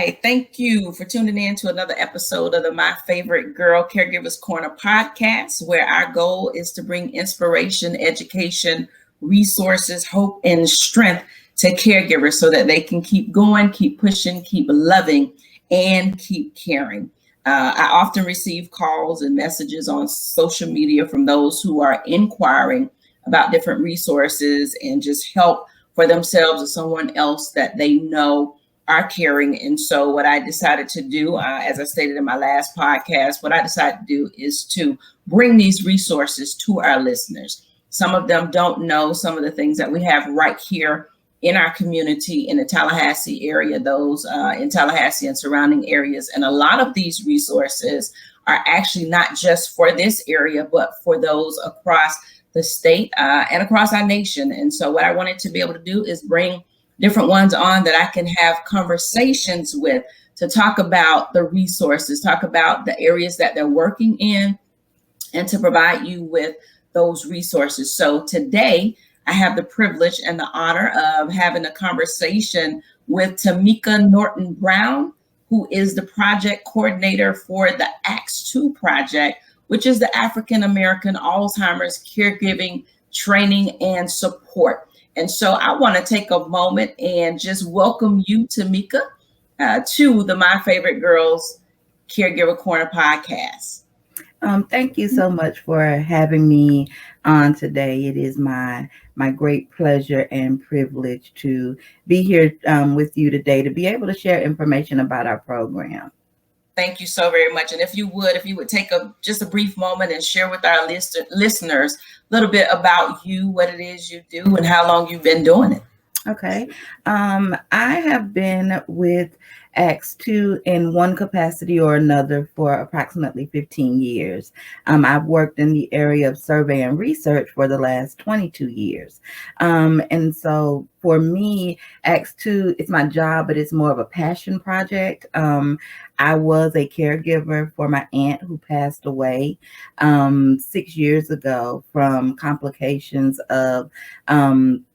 right. Thank you for tuning in to another episode of the My Favorite Girl Caregivers Corner podcast, where our goal is to bring inspiration, education, resources, hope, and strength to caregivers so that they can keep going, keep pushing, keep loving, and keep caring. I often receive calls and messages on social media from those who are inquiring about different resources and just help for themselves or someone else that they know are caring. And so what I decided to do, as I stated in my last podcast, what I decided to do is to bring these resources to our listeners. Some of them don't know some of the things that we have right here in our community in the Tallahassee area, those in Tallahassee and surrounding areas. And a lot of these resources are actually not just for this area, but for those across the state and across our nation. And so what I wanted to be able to do is bring different ones on that I can have conversations with to talk about the resources, talk about the areas that they're working in, and to provide you with those resources. So today I have the privilege and the honor of having a conversation with Tomeka Norton-Brown, who is the project coordinator for the ACTS2 Project, which is the African American Alzheimer's Caregiving Training and Support. And so I want to take a moment and just welcome you, Tomeka, to the My Favorite Girls Caregiver Corner podcast. Thank you so much for having me on today. It is my great pleasure and privilege to be here with you today to be able to share information about our program. Thank you so very much. And if you would take just a brief moment and share with our listeners a little bit about you, what it is you do, and how long you've been doing it. Okay. I have been with ACTS2 in one capacity or another for approximately 15 years. I've worked in the area of survey and research for the last 22 years. And so for me, ACTS2, it's my job, but it's more of a passion project. I was a caregiver for my aunt who passed away 6 years ago from complications of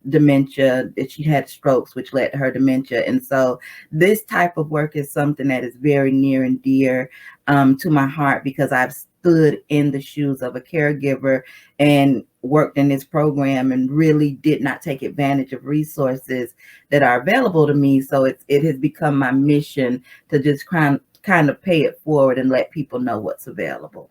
dementia. That she had strokes, which led to her dementia. And so this type of work is something that is very near and dear to my heart, because I've stood in the shoes of a caregiver and worked in this program and really did not take advantage of resources that are available to me. So it has become my mission to just kind of pay it forward and let people know what's available.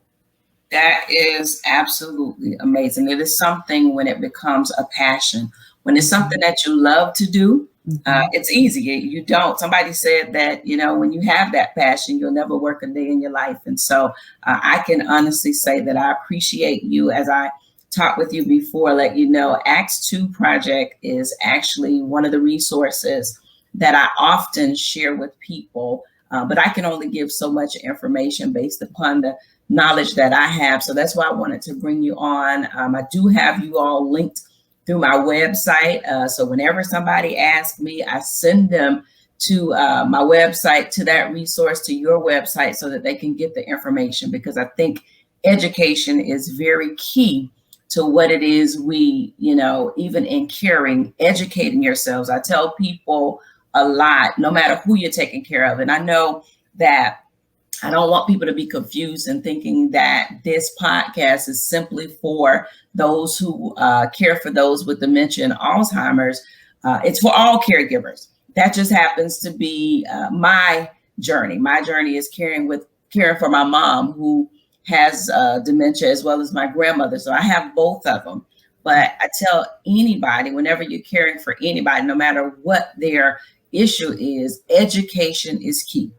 That is absolutely amazing. It is something when it becomes a passion, when it's something that you love to do, it's easy. You don't. Somebody said that, when you have that passion, you'll never work a day in your life. And so I can honestly say that I appreciate you. As I talked with you before, let you know, ACTS2 Project is actually one of the resources that I often share with people, but I can only give so much information based upon the knowledge that I have. So that's why I wanted to bring you on. I do have you all linked through my website. So whenever somebody asks me, I send them to my website, to that resource, to your website, so that they can get the information, because I think education is very key to what it is we, even in caring, educating yourselves. I tell people a lot, no matter who you're taking care of. And I know that I don't want people to be confused and thinking that this podcast is simply for those who care for those with dementia and Alzheimer's. It's for all caregivers. That just happens to be my journey. My journey is caring for my mom, who has dementia, as well as my grandmother. So I have both of them. But I tell anybody, whenever you're caring for anybody, no matter what their issue is, education is key.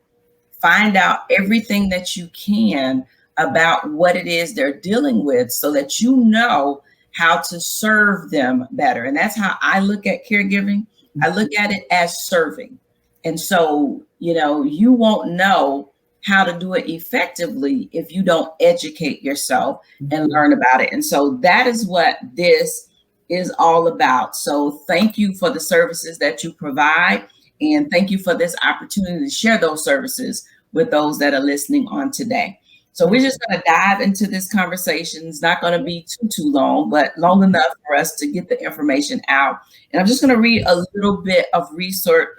Find out everything that you can about what it is they're dealing with, so that you know how to serve them better. And that's how I look at caregiving. I look at it as serving. And so, you won't know how to do it effectively if you don't educate yourself and learn about it. And so that is what this is all about. So thank you for the services that you provide. And thank you for this opportunity to share those services with those that are listening on today. So we're just going to dive into this conversation. It's not going to be too long, but long enough for us to get the information out. And I'm just going to read a little bit of research,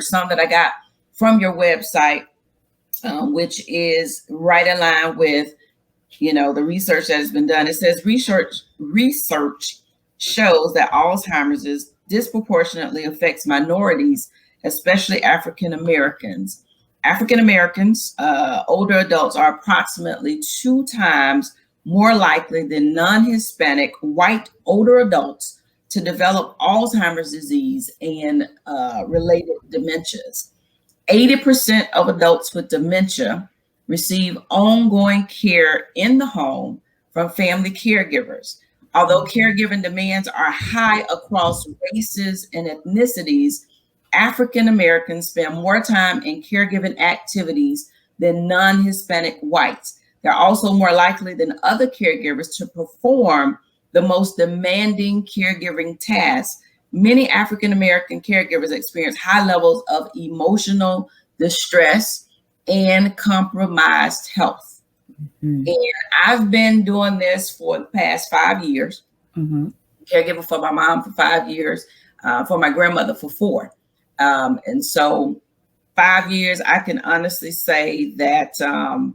some that I got from your website, which is right in line with, the research that has been done. It says research shows that Alzheimer's is disproportionately affects minorities, especially African Americans. African Americans, older adults, are approximately 2 times more likely than non-Hispanic white older adults to develop Alzheimer's disease and related dementias. 80% of adults with dementia receive ongoing care in the home from family caregivers. Although caregiving demands are high across races and ethnicities, African Americans spend more time in caregiving activities than non-Hispanic whites. They're also more likely than other caregivers to perform the most demanding caregiving tasks. Many African American caregivers experience high levels of emotional distress and compromised health. And I've been doing this for the past 5 years, caregiver for my mom for 5 years, for my grandmother for 4. And so 5 years, I can honestly say that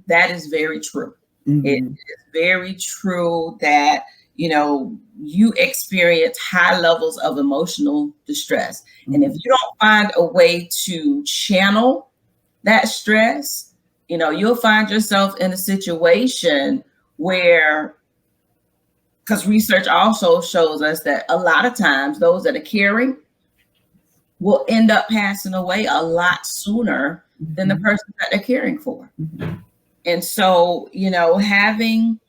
that is very true. It is very true that, you experience high levels of emotional distress. And if you don't find a way to channel that stress, you'll find yourself in a situation where, because research also shows us that a lot of times those that are caring will end up passing away a lot sooner than the person that they're caring for. And so, having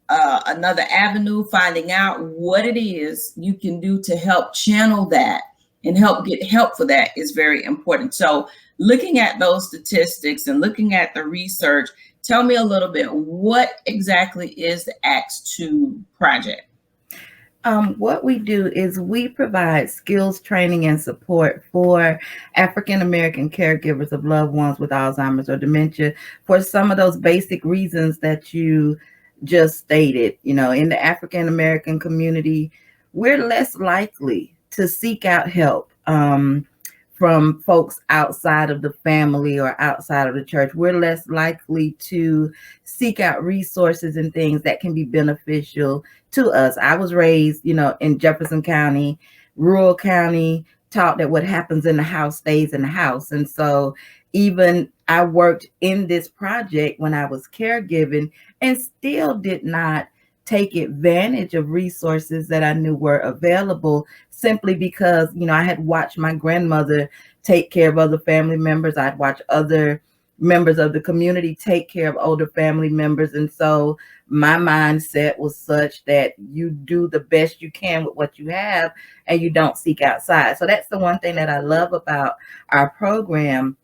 another avenue, finding out what it is you can do to help channel that and help get help for that is very important. So looking at those statistics and looking at the research, tell me a little bit, what exactly is the ACTS2 project? What we do is we provide skills training and support for African American caregivers of loved ones with Alzheimer's or dementia for some of those basic reasons that you just stated. In the African American community, we're less likely to seek out help from folks outside of the family or outside of the church. We're less likely to seek out resources and things that can be beneficial to us. I was raised, in Jefferson County, rural county, taught that what happens in the house stays in the house. And so even I worked in this project when I was caregiving and still did not take advantage of resources that I knew were available, simply because, I had watched my grandmother take care of other family members. I'd watch other members of the community take care of older family members. And so my mindset was such that you do the best you can with what you have and you don't seek outside. So that's the one thing that I love about our program,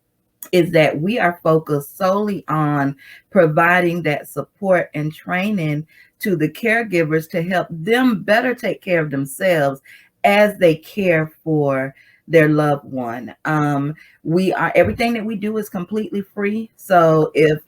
is that we are focused solely on providing that support and training to the caregivers to help them better take care of themselves as they care for their loved one. Everything that we do is completely free. So if,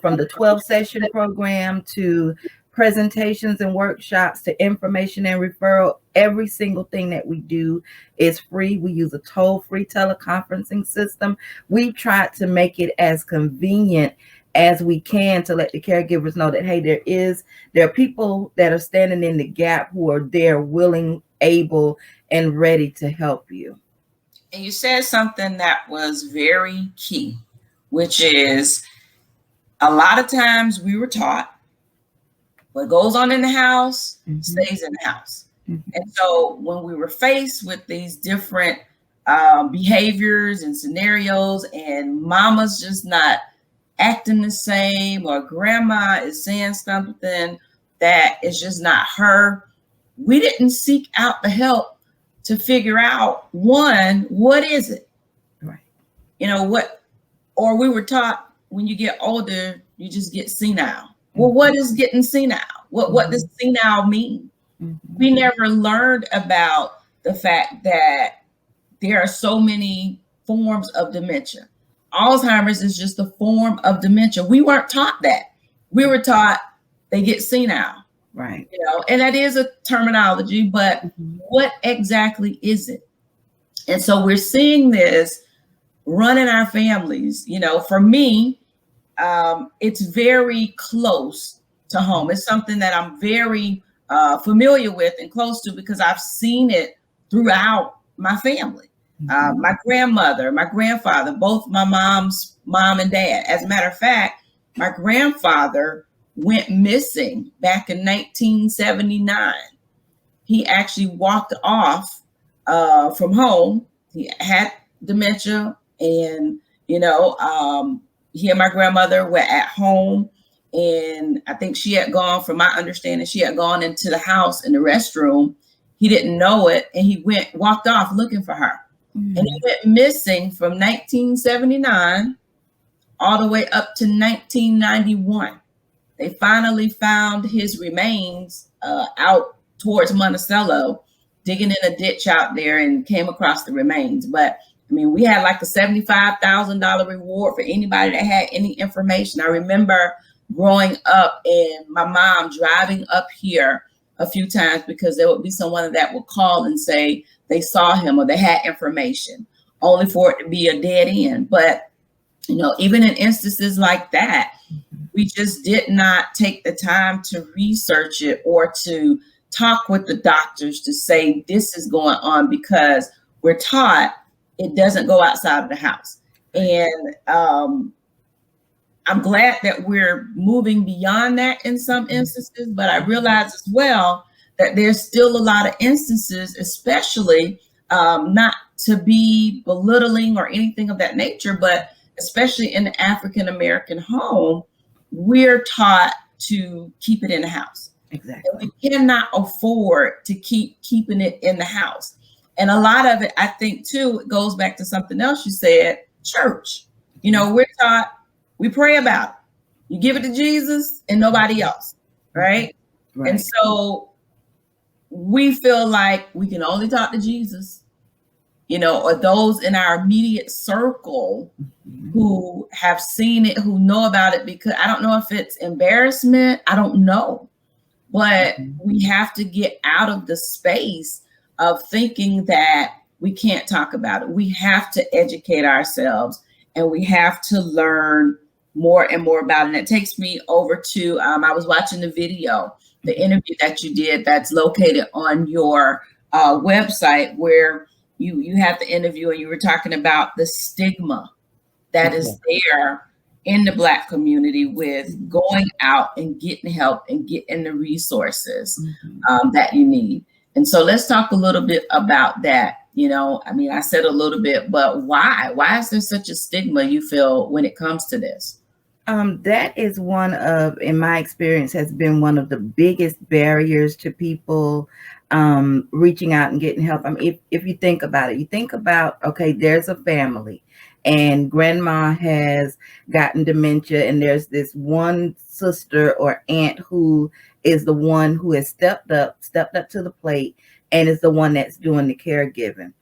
from the 12 session program to presentations and workshops to information and referral, every single thing that we do is free. We use a toll-free teleconferencing system. We've tried to make it as convenient as we can to let the caregivers know that, hey, there are people that are standing in the gap who are there, willing, able, and ready to help you. And you said something that was very key, which is a lot of times we were taught what goes on in the house stays in the house. And so when we were faced with these different behaviors and scenarios, and mama's just not acting the same, or grandma is saying something that is just not her, we didn't seek out the help to figure out, one, what is it? Right. Or we were taught when you get older, you just get senile. Well, what is getting senile? What does senile mean? We never learned about the fact that there are so many forms of dementia. Alzheimer's is just a form of dementia. We weren't taught that. We were taught they get senile. Right. And that is a terminology, but what exactly is it? And so we're seeing this running our families, for me, it's very close to home. It's something that I'm very familiar with and close to because I've seen it throughout my family. My grandmother, my grandfather, both my mom's mom and dad. As a matter of fact, my grandfather went missing back in 1979. He actually walked off from home. He had dementia, and he and my grandmother were at home, and I think she had gone, from my understanding, she had gone into the house in the restroom. He didn't know it, and he walked off looking for her. And he went missing from 1979 all the way up to 1991. They finally found his remains out towards Monticello, digging in a ditch out there, and came across the remains. But I mean, we had like a $75,000 reward for anybody that had any information. I remember growing up and my mom driving up here a few times because there would be someone that would call and say they saw him or they had information, only for it to be a dead end. But, even in instances like that, we just did not take the time to research it or to talk with the doctors to say this is going on, because we're taught it doesn't go outside of the house. And I'm glad that we're moving beyond that in some instances, but I realize as well that there's still a lot of instances, especially not to be belittling or anything of that nature, but especially in the African American home, we're taught to keep it in the house. Exactly. And we cannot afford to keep keeping it in the house. And a lot of it, I think, too, it goes back to something else you said, church. We're taught, we pray about it. You give it to Jesus and nobody else, right? And so we feel like we can only talk to Jesus, or those in our immediate circle who have seen it, who know about it, because I don't know if it's embarrassment. I don't know. But we have to get out of the space of thinking that we can't talk about it. We have to educate ourselves, and we have to learn more and more about it. And it takes me over to, I was watching the video, the interview that you did that's located on your website, where you had the interview and you were talking about the stigma that is there in the Black community with going out and getting help and getting the resources that you need. And so let's talk a little bit about that. I said a little bit, but why? Why is there such a stigma, you feel, when it comes to this? That is one of, in my experience, has been one of the biggest barriers to people reaching out and getting help. I mean, if you think about it, you think about, okay, there's a family and grandma has gotten dementia, and there's this one sister or aunt who is the one who has stepped up to the plate and is the one that's doing the caregiving.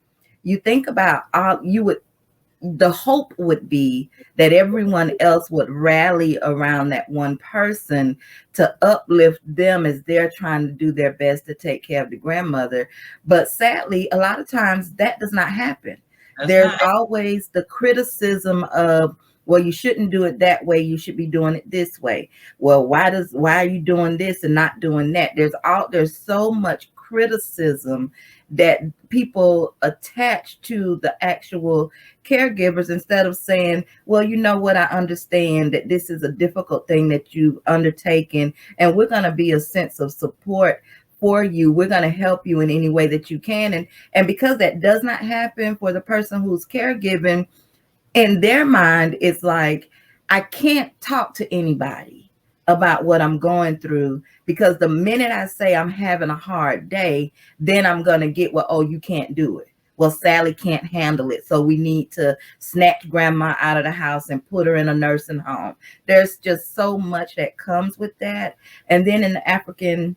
You think about the hope would be that everyone else would rally around that one person to uplift them as they're trying to do their best to take care of the grandmother. But sadly, a lot of times that does not happen. There's always the criticism of, well, you shouldn't do it that way. You should be doing it this way. Well, why are you doing this and not doing that? There's so much criticism that people attach to the actual caregivers, instead of saying, well, you know what, I understand that this is a difficult thing that you've undertaken, and we're going to be a sense of support for you. We're going to help you in any way that you can. And because that does not happen for the person who's caregiving, in their mind, it's like, I can't talk to anybody about what I'm going through, because the minute I say I'm having a hard day, then I'm going to get, well, oh, you can't do it. Well, Sally can't handle it, so we need to snatch grandma out of the house and put her in a nursing home. There's just so much that comes with that. And then in the African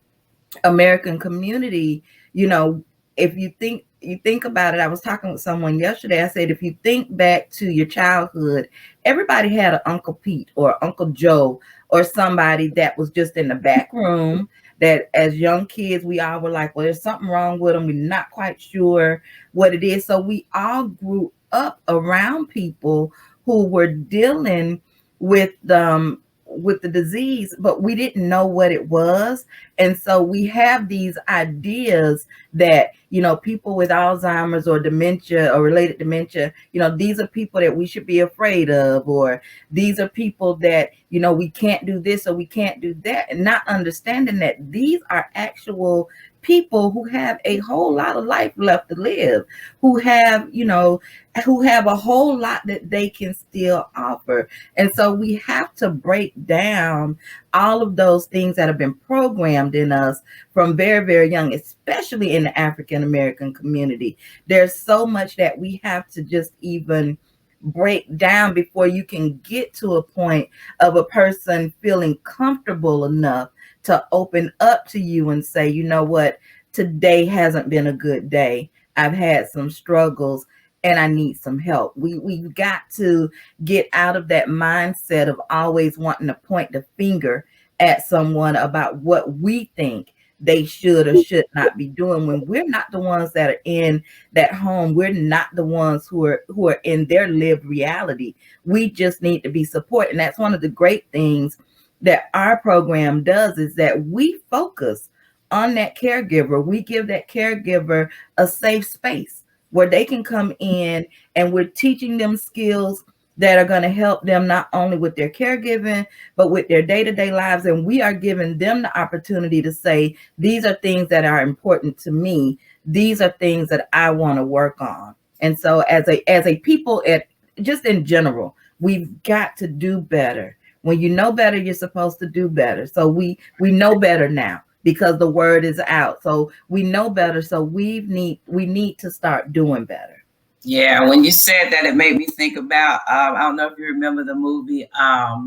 American community, if you think about it, I was talking with someone yesterday. I said, if you think back to your childhood, everybody had an Uncle Pete or Uncle Joe or somebody that was just in the back room, that as young kids, we all were like, well, there's something wrong with them. We're not quite sure what it is. So we all grew up around people who were dealing with the disease, but we didn't know what it was. And so we have these ideas that, people with Alzheimer's or dementia or related dementia, these are people that we should be afraid of, or these are people that, we can't do this or we can't do that, and not understanding that these are actual people who have a whole lot of life left to live, who have a whole lot that they can still offer. And so we have to break down all of those things that have been programmed in us from very, very young, especially in the African American community. There's so much that we have to just even break down before you can get to a point of a person feeling comfortable enough to open up to you and say, you know what, today hasn't been a good day. I've had some struggles and I need some help. We've got to get out of that mindset of always wanting to point the finger at someone about what we think they should or should not be doing, when we're not the ones that are in that home. We're not the ones who are in their lived reality. We just need to be supported. And that's one of the great things that our program does, is that we focus on that caregiver. We give that caregiver a safe space where they can come in, and we're teaching them skills that are going to help them not only with their caregiving, but with their day-to-day lives. And we are giving them the opportunity to say, these are things that are important to me. These are things that I want to work on. And so as a people, just in general, we've got to do better. When you know better, you're supposed to do better. So we know better now because the word is out. So we know better. So we need to start doing better. Yeah, when you said that, it made me think about, I don't know if you remember the movie, I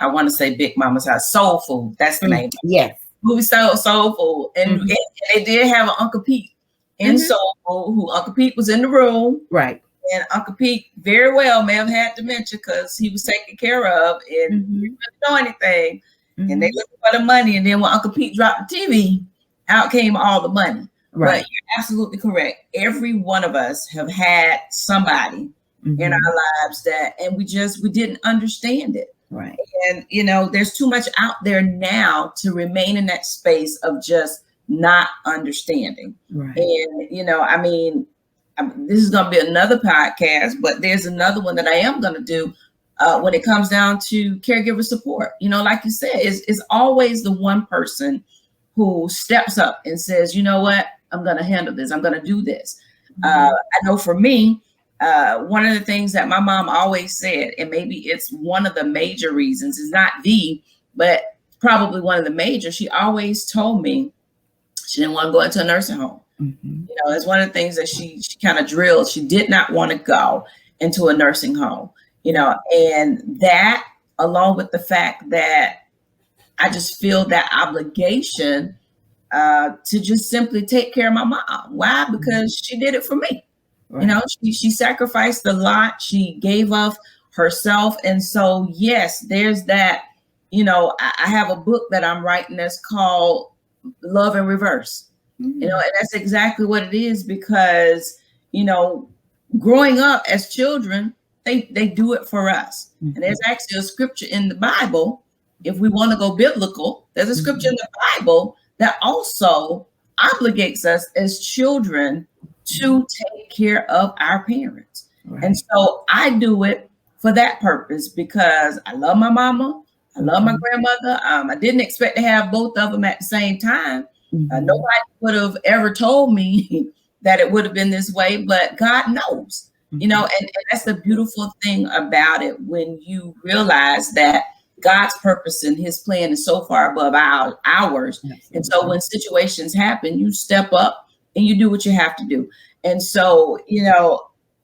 want to say Big Mama's House, Soulful. That's the name. Yes. Movie Soulful. And, and they did have an Uncle Pete in Soulful, who Uncle Pete was in the room. Right. And Uncle Pete very well may have had dementia because he was taken care of and he didn't know anything. And they looked for the money. And then when Uncle Pete dropped the TV, out came all the money. Right. But you're absolutely correct. Every one of us have had somebody in our lives that, and we didn't understand it. Right. And, there's too much out there now to remain in that space of just not understanding. Right. And, this is going to be another podcast, but there's another one that I am going to do when it comes down to caregiver support. Like you said, it's always the one person who steps up and says, you know what, I'm going to handle this. I'm going to do this. I know for me, one of the things that my mom always said, and maybe it's one of the major reasons, is not but probably one of the major, she always told me she didn't want to go into a nursing home. It's one of the things that she kind of drilled. She did not want to go into a nursing home, and that, along with the fact that I just feel that obligation to just simply take care of my mom. Why? Because she did it for me. Right. She sacrificed a lot. She gave up herself. And so, yes, there's that, I have a book that I'm writing that's called Love in Reverse. And that's exactly what it is, because, growing up as children, they do it for us. And there's actually a scripture in the Bible. If we want to go biblical, there's a scripture in the Bible that also obligates us as children to take care of our parents. Right. And so I do it for that purpose, because I love my mama. I love my grandmother. I didn't expect to have both of them at the same time. Nobody would have ever told me that it would have been this way, but God knows, and that's the beautiful thing about it, when you realize that God's purpose and his plan is so far above ours. Absolutely. And so when situations happen, you step up and you do what you have to do. And so,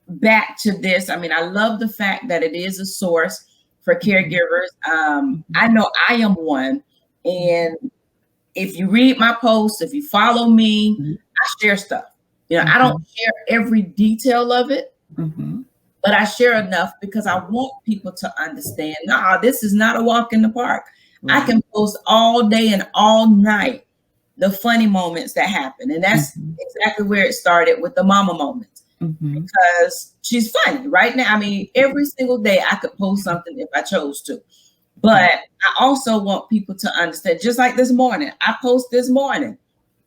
back to this, I love the fact that it is a source for caregivers. I know I am one. And if you read my posts, if you follow me, I share stuff. I don't share every detail of it. But I share enough because I want people to understand, this is not a walk in the park. I can post all day and all night the funny moments that happen. And that's exactly where it started with the mama moments. because she's funny right now. I mean, every single day I could post something if I chose to. But I also want people to understand, just like this morning, I post this morning,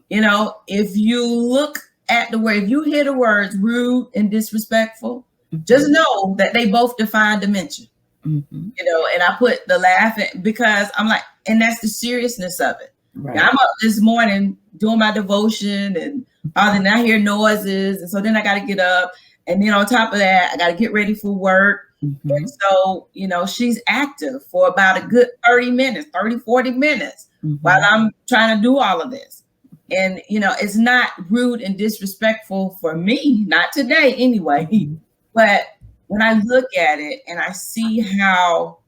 you know, if you look at the word, if you hear the words rude and disrespectful, just know that they both define dementia. You know, and I put the laughing because I'm like, and that's the seriousness of it. Right. Now, I'm up this morning doing my devotion and then I hear noises. And so then I got to get up. And then on top of that, I got to get ready for work. And so, you know, she's active for about a good 30 minutes, 30, 40 minutes while I'm trying to do all of this. And, you know, it's not rude and disrespectful for me, not today anyway. But when I look at it and I see how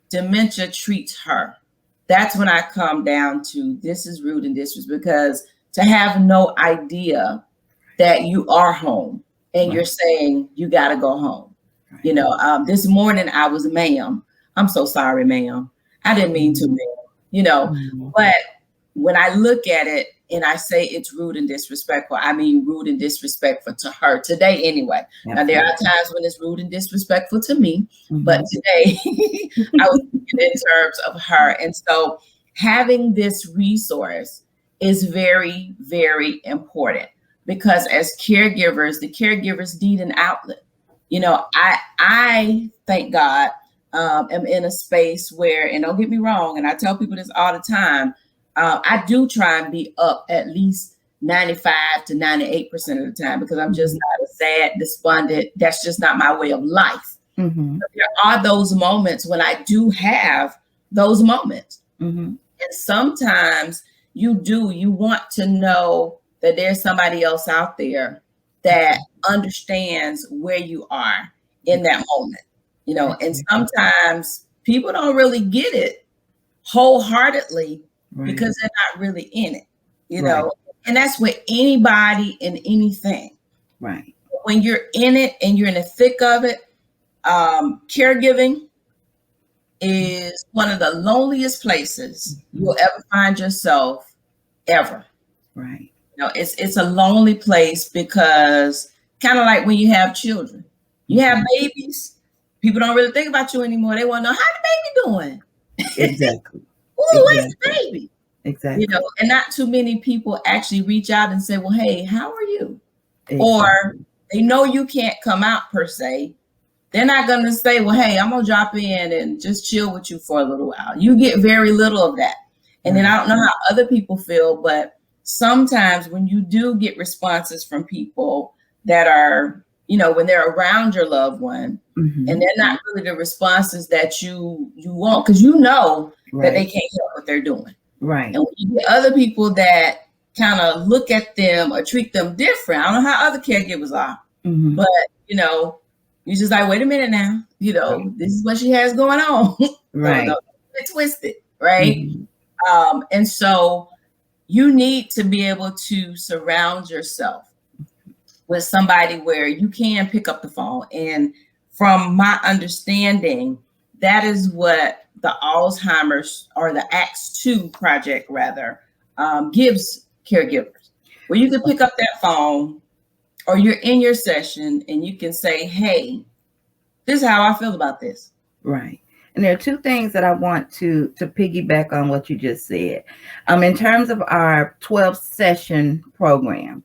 dementia treats her, that's when I come down to this is rude and disrespectful, because to have no idea that you are home and you're saying you got to go home. You know, this morning I was, ma'am, I'm so sorry, ma'am. I didn't mean to, ma'am, you know, but when I look at it and I say it's rude and disrespectful, I mean rude and disrespectful to her today anyway. Now, there are times when it's rude and disrespectful to me, but today I was thinking in terms of her. And so having this resource is very, very important, because as caregivers, the caregivers need an outlet. You know, I thank God, am in a space where, and don't get me wrong, and I tell people this all the time, I do try and be up at least 95 to 98% of the time, because I'm just not a sad, despondent. That's just not my way of life. But there are those moments when I do have those moments. And sometimes you want to know that there's somebody else out there that understands where you are in that moment, you know, and sometimes people don't really get it wholeheartedly because they're not really in it, you know, and that's with anybody and anything. Right. When you're in it and you're in the thick of it, caregiving is one of the loneliest places you'll ever find yourself ever. Right. You know, it's a lonely place, because kind of like when you have children, you have babies, people don't really think about you anymore. They want to know, how the baby doing? Exactly. Ooh, where's the baby? Exactly. You know, and not too many people actually reach out and say, well, hey, how are you? Or they know you can't come out per se. They're not going to say, well, hey, I'm going to drop in and just chill with you for a little while. You get very little of that. And then I don't know how other people feel, but sometimes when you do get responses from people that are, you know, when they're around your loved one, and they're not really the responses that you want, because you know that they can't help what they're doing. Right. And when you get other people that kind of look at them or treat them different, I don't know how other caregivers are, but, you know, you're just like, wait a minute now, you know, this is what she has going on. Right. So, it's twisted. Right. And so you need to be able to surround yourself with somebody where you can pick up the phone. And from my understanding, that is what the Alzheimer's, or the ACTS2 Project rather, gives caregivers, where you can pick up that phone, or you're in your session and you can say, hey, this is how I feel about this. Right. And there are two things that I want to piggyback on what you just said. In terms of our 12-session program,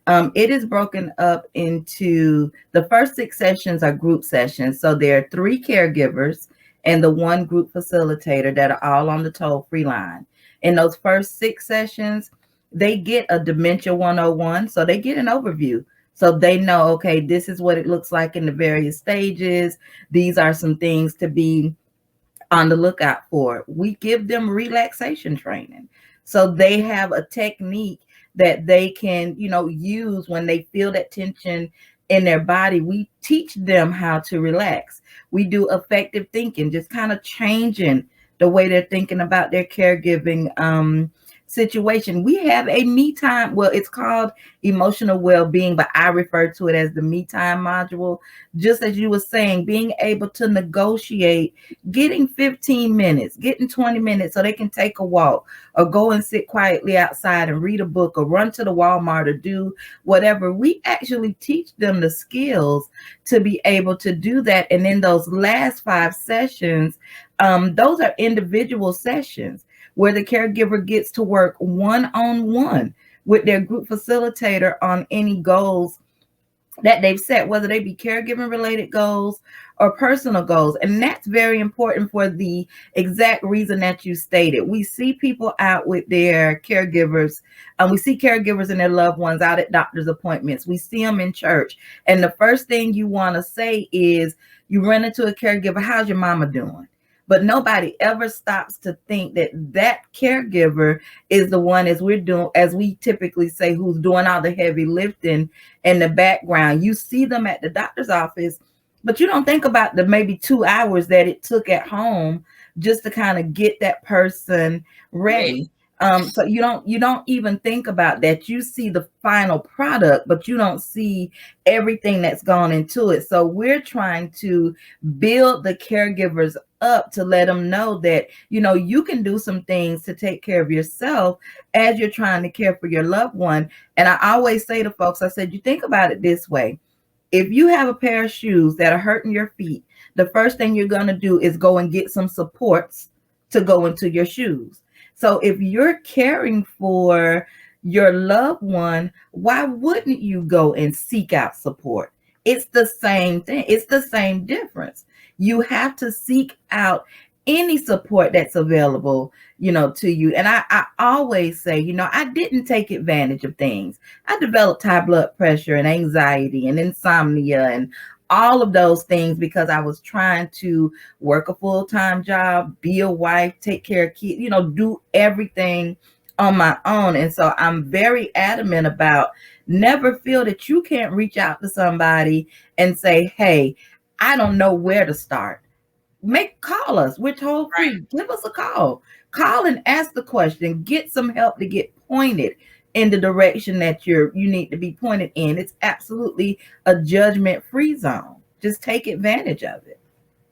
it is broken up into, the first 6 sessions are group sessions. So there are 3 caregivers and the 1 group facilitator that are all on the toll-free line. In those first 6 sessions, they get a Dementia 101. So they get an overview. So they know, okay, this is what it looks like in the various stages. These are some things to be on the lookout for. We give them relaxation training. So they have a technique that they can, you know, use when they feel that tension in their body. We teach them how to relax. We do effective thinking, just kind of changing the way they're thinking about their caregiving situation. We have a me time. Well, it's called emotional well-being, but I refer to it as the me time module. Just as you were saying, being able to negotiate, getting 15 minutes, getting 20 minutes so they can take a walk or go and sit quietly outside and read a book or run to the Walmart or do whatever. We actually teach them the skills to be able to do that. And in those last 5 sessions, those are individual sessions where the caregiver gets to work one-on-one with their group facilitator on any goals that they've set, whether they be caregiving related goals or personal goals. And that's very important for the exact reason that you stated. We see people out with their caregivers, and we see caregivers and their loved ones out at doctor's appointments. We see them in church. And the first thing you want to say is, you run into a caregiver, how's your mama doing? But nobody ever stops to think that that caregiver is the one, as we typically say, who's doing all the heavy lifting in the background. You see them at the doctor's office, but you don't think about the maybe 2 hours that it took at home just to kind of get that person ready. So you don't even think about that. You see the final product, but you don't see everything that's gone into it. So we're trying to build the caregivers up to let them know that, you can do some things to take care of yourself as you're trying to care for your loved one. And I always say to folks, I said, you think about it this way. If you have a pair of shoes that are hurting your feet, the first thing you're going to do is go and get some supports to go into your shoes. So if you're caring for your loved one, why wouldn't you go and seek out support? It's the same thing. It's the same difference. You have to seek out any support that's available, to you. And I always say, I didn't take advantage of things. I developed high blood pressure and anxiety and insomnia and all of those things because I was trying to work a full-time job, be a wife, take care of kids, do everything on my own. And so I'm very adamant about never feel that you can't reach out to somebody and say, hey, I don't know where to start. Call us. We're toll free. Right. Give us a call. Call and ask the question. Get some help to get pointed in the direction that you need to be pointed in. It's absolutely a judgment-free zone. Just take advantage of it.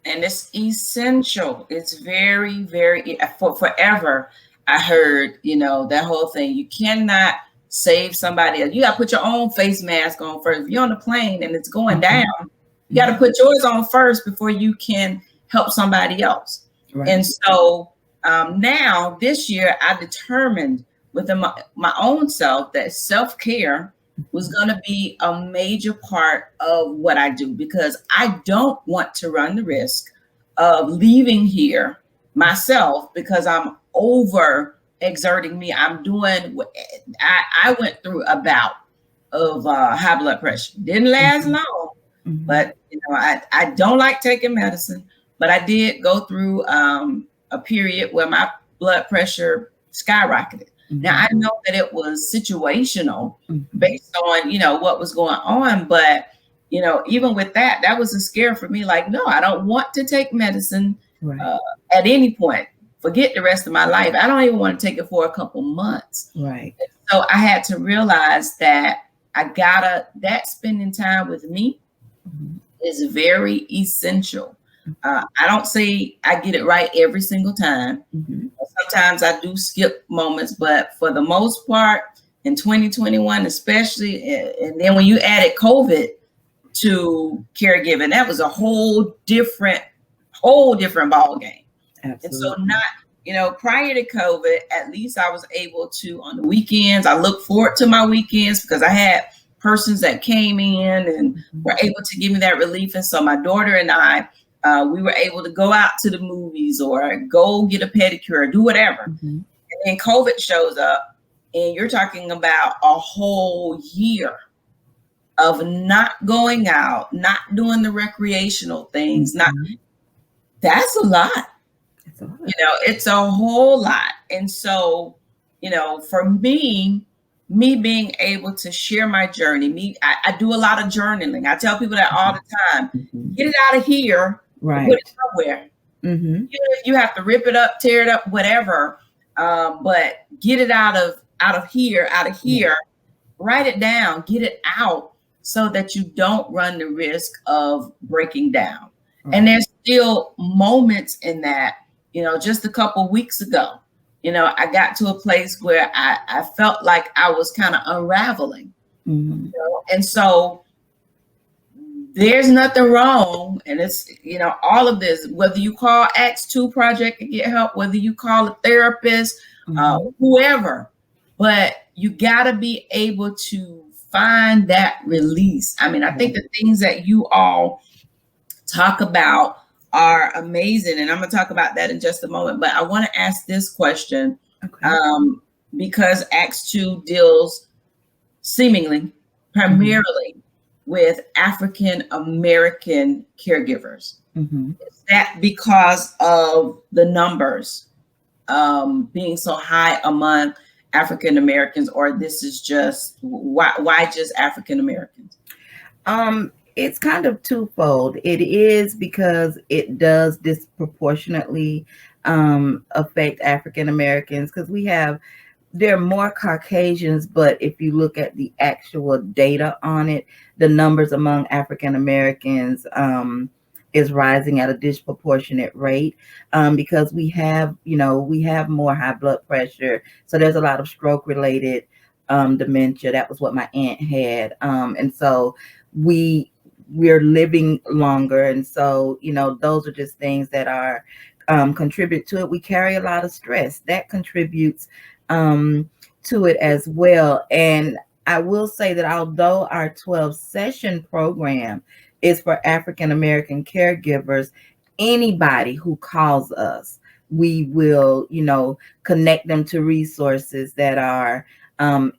And it's essential. It's very, very, forever. I heard, that whole thing. You cannot save somebody else. You got to put your own face mask on first. If you're on the plane and it's going down, you got to put yours on first before you can help somebody else. Right. And so now this year, I determined within my own self that self-care was going to be a major part of what I do, because I don't want to run the risk of leaving here myself because I'm over exerting me. I'm doing what I went through a bout of high blood pressure. Didn't last long, but I don't like taking medicine, but I did go through a period where my blood pressure skyrocketed. Now, I know that it was situational based on, what was going on. But, even with that, that was a scare for me. Like, no, I don't want to take medicine at any point. Forget the rest of my life. I don't even want to take it for a couple months. Right. So I had to realize that that spending time with me is very essential. I don't say I get it right every single time. Sometimes I do skip moments, but for the most part, in 2021, especially, and then when you added COVID to caregiving, that was a whole different ball game. Absolutely. And so prior to COVID, at least I was able to, on the weekends, I look forward to my weekends because I had persons that came in and were able to give me that relief. And so my daughter and I, we were able to go out to the movies or go get a pedicure or do whatever. And then COVID shows up and you're talking about a whole year of not going out, not doing the recreational things. That's a lot. It's a whole lot. And so, for me being able to share my journey, I do a lot of journaling. I tell people that all the time, get it out of here. Right. Put it somewhere. Even if you have to rip it up, tear it up, whatever. But get it out of here, Yeah. write it down, get it out so that you don't run the risk of breaking down. And Right. there's still moments in that, just a couple weeks ago, I got to a place where I felt like I was kind of unraveling. Mm-hmm. And so there's nothing wrong. And it's, all of this, whether you call ACTS2 Project to get help, whether you call a therapist, Mm-hmm. whoever, but you got to be able to find that release. I mean, I think the things that you all talk about are amazing. And I'm going to talk about that in just a moment. But I want to ask this question, Okay. because ACTS2 deals seemingly primarily with African American caregivers. Mm-hmm. Is that because of the numbers being so high among African Americans, or this is just why just African Americans? It's kind of twofold. It is because it does disproportionately affect African Americans because there are more Caucasians, but if you look at the actual data on it, the numbers among African Americans is rising at a disproportionate rate because we have more high blood pressure. So there's a lot of stroke related dementia. That was what my aunt had. And so we're living longer. And so, those are just things that are contribute to it. We carry a lot of stress that contributes to it as well. And I will say that although our 12 session program is for African American caregivers, anybody who calls us, we will, connect them to resources that are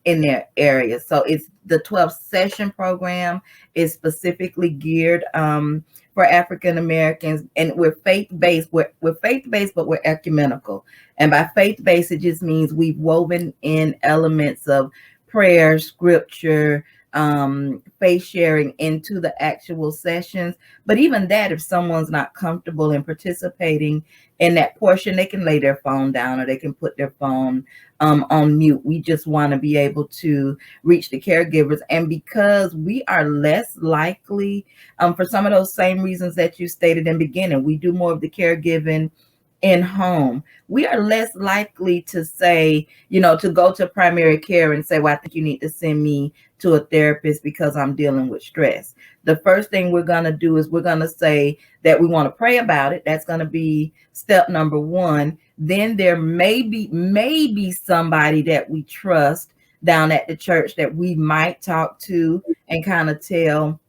in their area. So it's the 12 session program is specifically geared for African Americans, and we're faith-based. We're faith-based, but we're ecumenical. And by faith-based, it just means we've woven in elements of prayer, scripture, faith sharing into the actual sessions. But even that, if someone's not comfortable in participating in that portion, they can lay their phone down or they can put their phone on mute. We just want to be able to reach the caregivers. And because we are less likely, for some of those same reasons that you stated in the beginning, we do more of the caregiving in home. We are less likely to say, to go to primary care and say, well, I think you need to send me to a therapist because I'm dealing with stress. The first thing we're going to do is we're going to say that we want to pray about it. That's going to be step number one. Then there may be somebody that we trust down at the church that we might talk to and kind of tell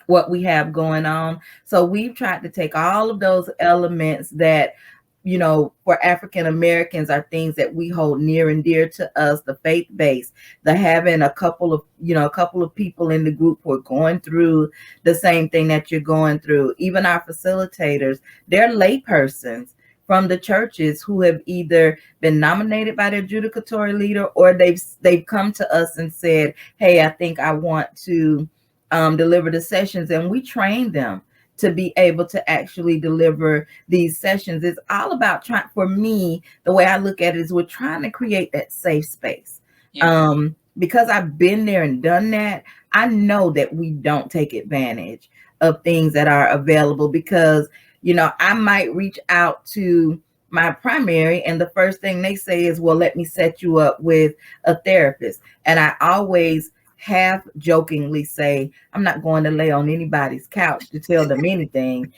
what we have going on. So we've tried to take all of those elements that, for African Americans are things that we hold near and dear to us, the faith-based, the having a couple of people in the group who are going through the same thing that you're going through. Even our facilitators, they're lay persons from the churches who have either been nominated by their judicatory leader or they've come to us and said, hey, I think I want to deliver the sessions, and we train them to be able to actually deliver these sessions. It's all about for me, the way I look at it is we're trying to create that safe space. Yeah. Because I've been there and done that, I know that we don't take advantage of things that are available because, I might reach out to my primary and the first thing they say is, well, let me set you up with a therapist. And I always half jokingly say, I'm not going to lay on anybody's couch to tell them anything,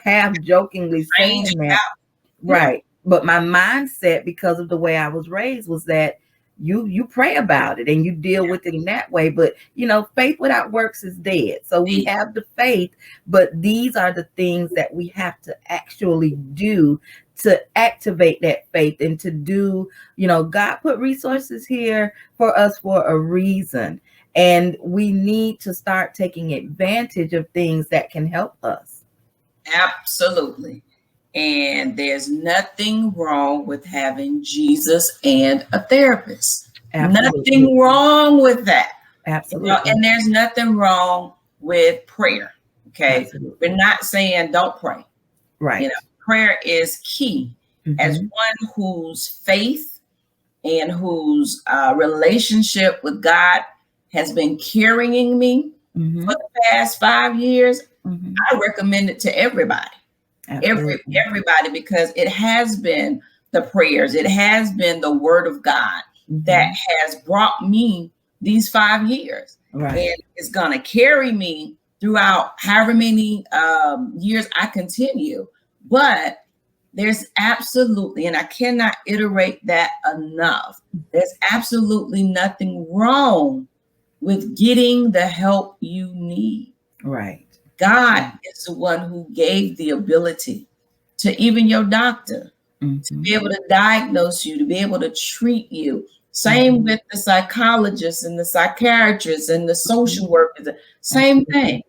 half jokingly saying that. Right. But my mindset, because of the way I was raised, was that you pray about it and you deal with it in that way. But, faith without works is dead. So we have the faith, but these are the things that we have to actually do to activate that faith and to do, God put resources here for us for a reason. And we need to start taking advantage of things that can help us. Absolutely. And there's nothing wrong with having Jesus and a therapist. Absolutely. Nothing wrong with that. Absolutely. And there's nothing wrong with prayer. Okay. Absolutely. We're not saying don't pray. Right. Prayer is key. Mm-hmm. As one whose faith and whose relationship with God has been carrying me for the past 5 years, I recommend it to everybody. Absolutely. Everybody, because it has been the prayers, it has been the word of God that has brought me these 5 years. Right. And it's going to carry me throughout however many years I continue. But there's absolutely, and I cannot iterate that enough, there's absolutely nothing wrong with getting the help you need. Right. God is the one who gave the ability to even your doctor to be able to diagnose you, to be able to treat you. Same with the psychologists and the psychiatrists and the social workers. Same thing.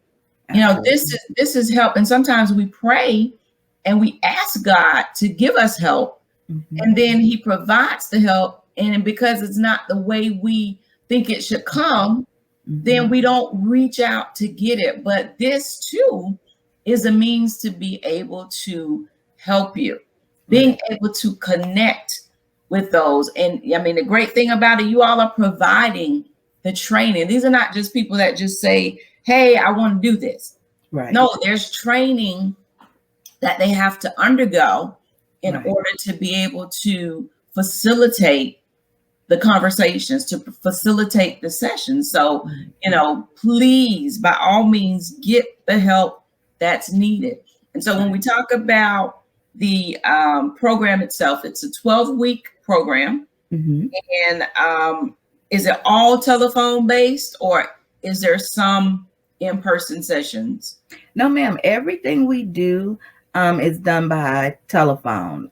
You know, this is help. And sometimes we pray and we ask God to give us help, and then He provides the help. And because it's not the way we think it should come, then we don't reach out to get it. But this too is a means to be able to help you, being able to connect with those. And I mean, the great thing about it, you all are providing the training. These are not just people that just say, hey, I want to do this. Right. No, there's training that they have to undergo in order to be able to facilitate the conversations, to facilitate the sessions. So, you know, please, by all means, get the help that's needed. And so when we talk about the program itself, it's a 12-week program. And is it all telephone based, or is there some in-person sessions? No, ma'am. Everything we do is done by telephone.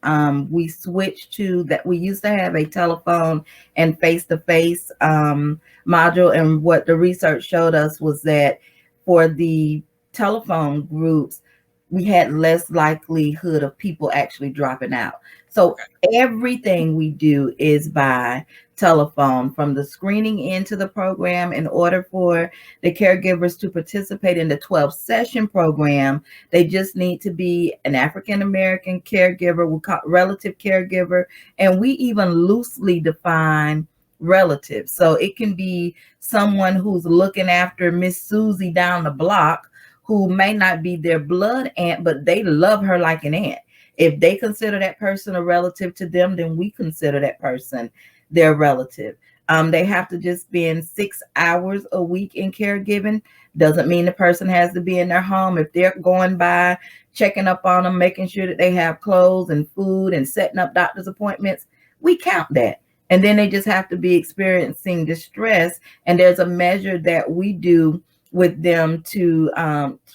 We switched to that. We used to have a telephone and face-to-face module. And what the research showed us was that for the telephone groups, we had less likelihood of people actually dropping out. So everything we do is by telephone, from the screening into the program. In order for the caregivers to participate in the 12-session program, they just need to be an African-American caregiver, we call relative caregiver, and we even loosely define relatives. So it can be someone who's looking after Miss Susie down the block, who may not be their blood aunt, but they love her like an aunt. If they consider that person a relative to them, then we consider that person their relative. They have to just spend 6 hours a week in caregiving. Doesn't mean the person has to be in their home. If they're going by, checking up on them, making sure that they have clothes and food and setting up doctor's appointments, we count that. And then they just have to be experiencing distress. And there's a measure that we do with them to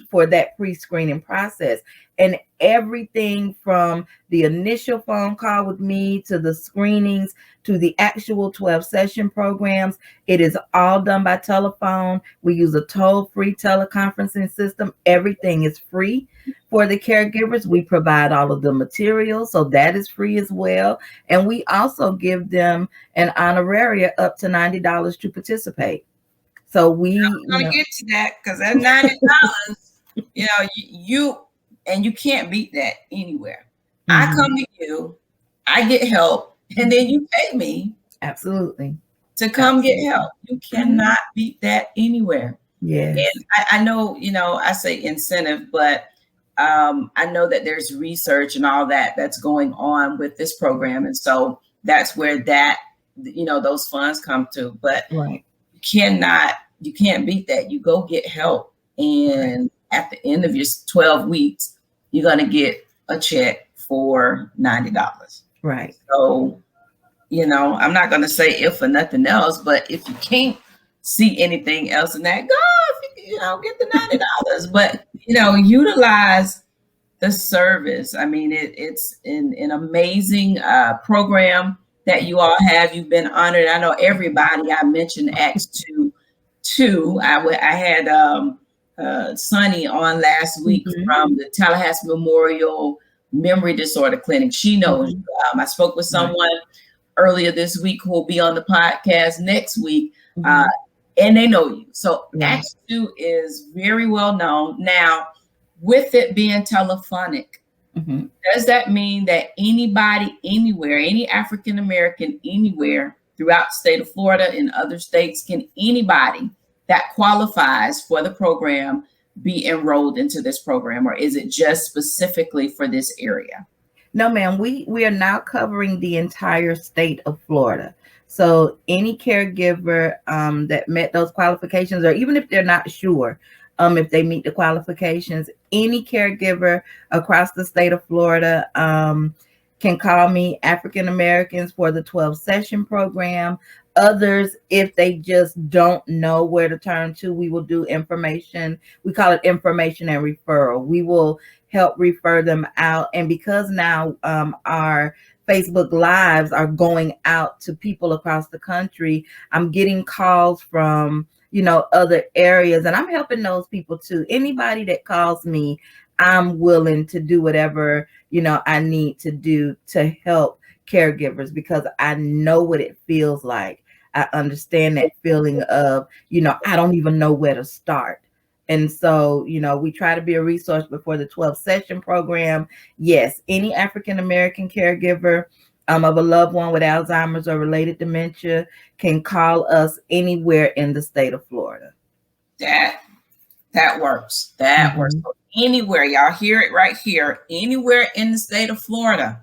for that pre-screening process. And everything from the initial phone call with me to the screenings to the actual 12-session programs, it is all done by telephone. We use a toll-free teleconferencing system. Everything is free for the caregivers. We provide all of the materials, so that is free as well. And we also give them an honoraria up to $90 to participate. So I'm gonna get to that, because that $90, you can't beat that anywhere. I come to you, I get help, and then you pay me absolutely to come get help. You cannot beat that anywhere. Yes. And I know, I say incentive, but I know that there's research and all that's going on with this program, and so that's where those funds come to. But you can't beat that. You go get help. And at the end of your 12 weeks, you're going to get a check for $90. Right. So, I'm not going to say if for nothing else, but if you can't see anything else in that, go, get the $90. But, utilize the service. I mean, it's an amazing program that you all have. You've been honored. I know everybody. I mentioned ACTS2. I had Sunny on last week from the Tallahassee Memorial Memory Disorder Clinic. She knows. I spoke with someone earlier this week who will be on the podcast next week, and they know you. So ACTS2 is very well known. Now, with it being telephonic, Mm-hmm. Does that mean that anybody, anywhere, any African American, anywhere throughout the state of Florida and other states, can anybody that qualifies for the program be enrolled into this program, or is it just specifically for this area? No, ma'am. We are now covering the entire state of Florida. So any caregiver that met those qualifications, or even if they're not sure if they meet the qualifications, any caregiver across the state of Florida can call me. African Americans for the 12 session program. Others, if they just don't know where to turn to, we will do information. We call it information and referral. We will help refer them out. And because now our Facebook Lives are going out to people across the country, I'm getting calls from, other areas, and I'm helping those people too. Anybody that calls me, I'm willing to do whatever, I need to do to help caregivers, because I know what it feels like. I understand that feeling of, I don't even know where to start. And so, we try to be a resource before the 12 session program. Yes, any African American caregiver of a loved one with Alzheimer's or related dementia can call us anywhere in the state of Florida. That works. That works. So anywhere, y'all hear it right here. Anywhere in the state of Florida,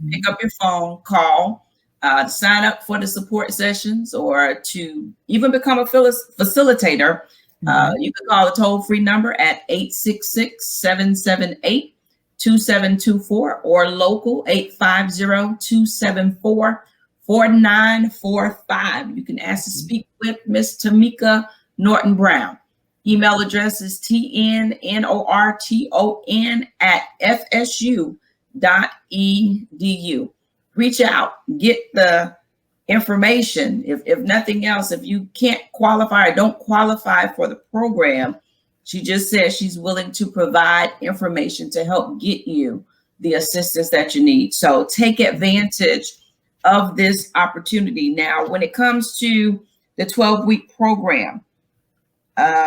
pick up your phone, call, to sign up for the support sessions, or to even become a facilitator. You can call the toll-free number at 866-778-2724 or local 850-274-4945. You can ask to speak with Miss Tomeka Norton-Brown. Email address is tnnorton@fsu.edu. Reach out, get the information. If nothing else, if you can't qualify or don't qualify for the program, she just says she's willing to provide information to help get you the assistance that you need. So take advantage of this opportunity. Now, when it comes to the 12-week program,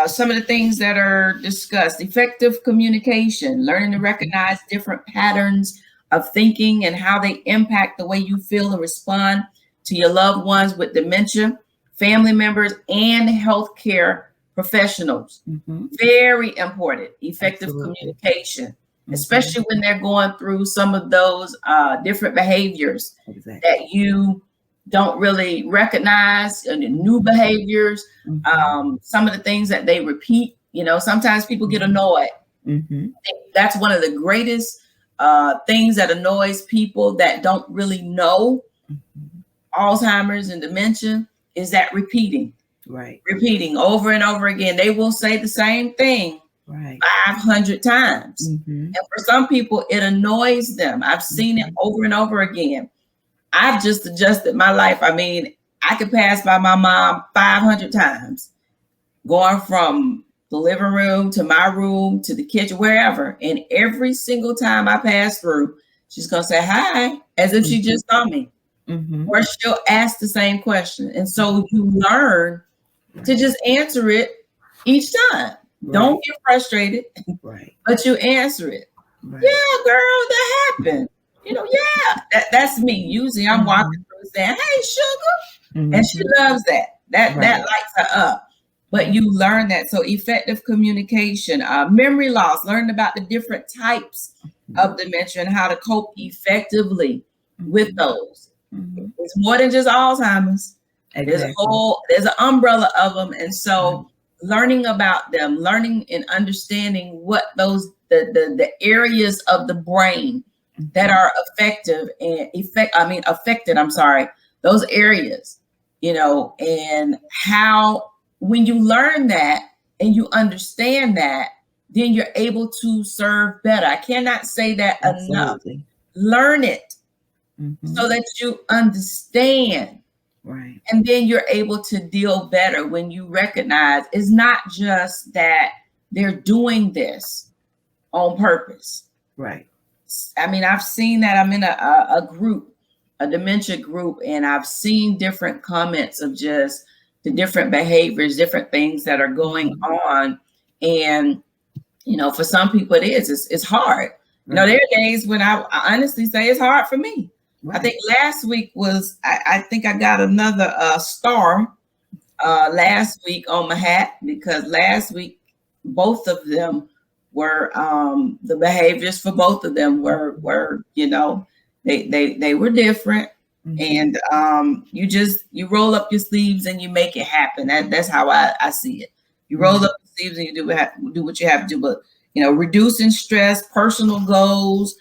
some of the things that are discussed: effective communication, learning to recognize different patterns of thinking and how they impact the way you feel and respond to your loved ones with dementia, family members, and healthcare professionals. Very important, effective communication, especially when they're going through some of those different behaviors that you don't really recognize, and new behaviors, some of the things that they repeat. Sometimes people get annoyed. That's one of the greatest things that annoys people that don't really know Alzheimer's and dementia, is that repeating over and over again. They will say the same thing 500 times. And for some people, it annoys them. I've seen it over and over again. I've just adjusted my life. I mean, I could pass by my mom 500 times, going from the living room to my room to the kitchen, wherever. And every single time I pass through, she's going to say hi, as if she just saw me. Or she'll ask the same question. And so you learn to just answer it each time. Don't get frustrated, but you answer it. Yeah, girl, that happened. That's me. Usually I'm walking through saying, hey, sugar. And she loves that. That lights her up. But you learn that. So effective communication, memory loss, learning about the different types of dementia and how to cope effectively with those. It's more than just Alzheimer's. There's an umbrella of them. And so learning about them, learning and understanding what those, the areas of the brain that are affected, those areas, and how, when you learn that and you understand that, then you're able to serve better. I cannot say that enough. Learn it so that you understand. And then you're able to deal better when you recognize it's not just that they're doing this on purpose. I mean, I've seen that. I'm in a group, a dementia group, and I've seen different comments of just the different behaviors, different things that are going on. And, for some people it's hard. You know, there are days when I honestly say it's hard for me. I think last week was, I think I got another star last week on my hat, because last week both of them were the behaviors for both of them were you know, they were different. And you roll up your sleeves and you make it happen. That's how I see it. You roll up your sleeves and you do what you have to do. But you know, reducing stress, personal goals,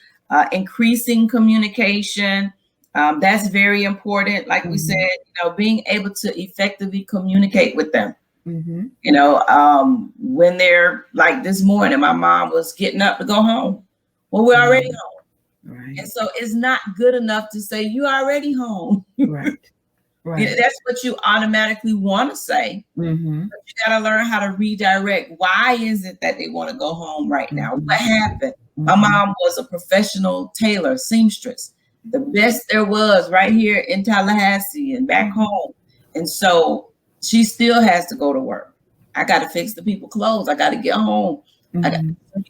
increasing communication. That's very important. Like we said, you know, being able to effectively communicate with them. You know, when they're like this morning, my mom was getting up to go home. Well, we're already home. Right. And so it's not good enough to say you already home. Right. Right. That's what you automatically want to say. But you got to learn how to redirect. Why is it that they want to go home right now? What happened? My mom was a professional tailor, seamstress, the best there was right here in Tallahassee and back home. And so she still has to go to work. I got to fix the people's clothes. I got to get home. You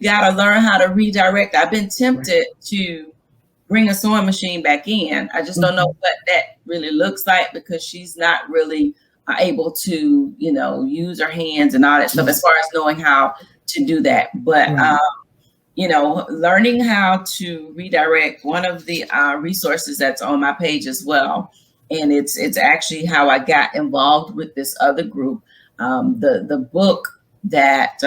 got to learn how to redirect. I've been tempted to bring a sewing machine back in. I just don't know what that really looks like, because she's not really able to, you know, use her hands and all that stuff as far as knowing how to do that. But, you know, learning how to redirect, one of the resources that's on my page as well. And it's actually how I got involved with this other group. The book that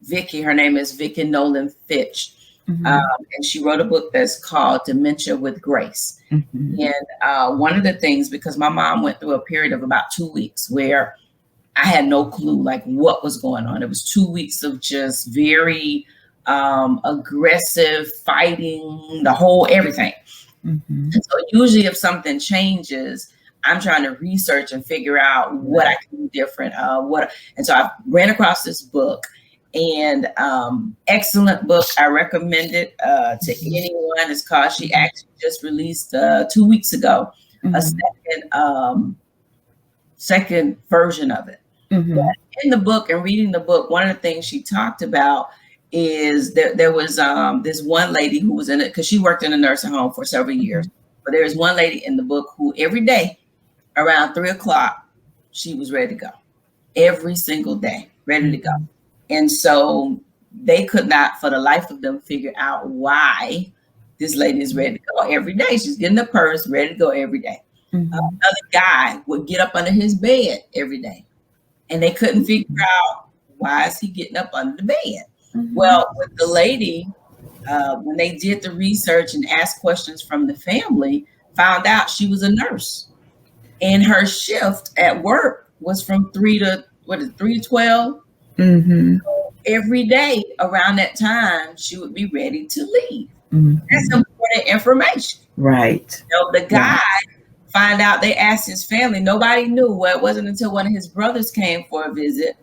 Vicki, her name is Vicki Nolan Fitch. And she wrote a book that's called Dementia with Grace. And one of the things, because my mom went through a period of about 2 weeks where I had no clue like what was going on. It was 2 weeks of just very aggressive fighting, the whole everything. And so usually if something changes, I'm trying to research and figure out what I can do different. And so I ran across this book. And excellent book. I recommend it to anyone. It's called, she actually just released 2 weeks ago, a second version of it. But in the book and reading the book, one of the things she talked about is that there was this one lady who was in it, because she worked in a nursing home for several years. But there was one lady in the book who every day around 3 o'clock, she was ready to go. Every single day, ready to go. And so they could not, for the life of them, figure out why this lady is ready to go every day. She's getting the purse, ready to go every day. Another guy would get up under his bed every day, and they couldn't figure out, why is he getting up under the bed? Well, with the lady, when they did the research and asked questions from the family, found out she was a nurse, and her shift at work was from 3 to 12. Every day around that time, she would be ready to leave. That's important information. Right. You know, the guy find out, they asked his family, nobody knew. Well, it wasn't until one of his brothers came for a visit,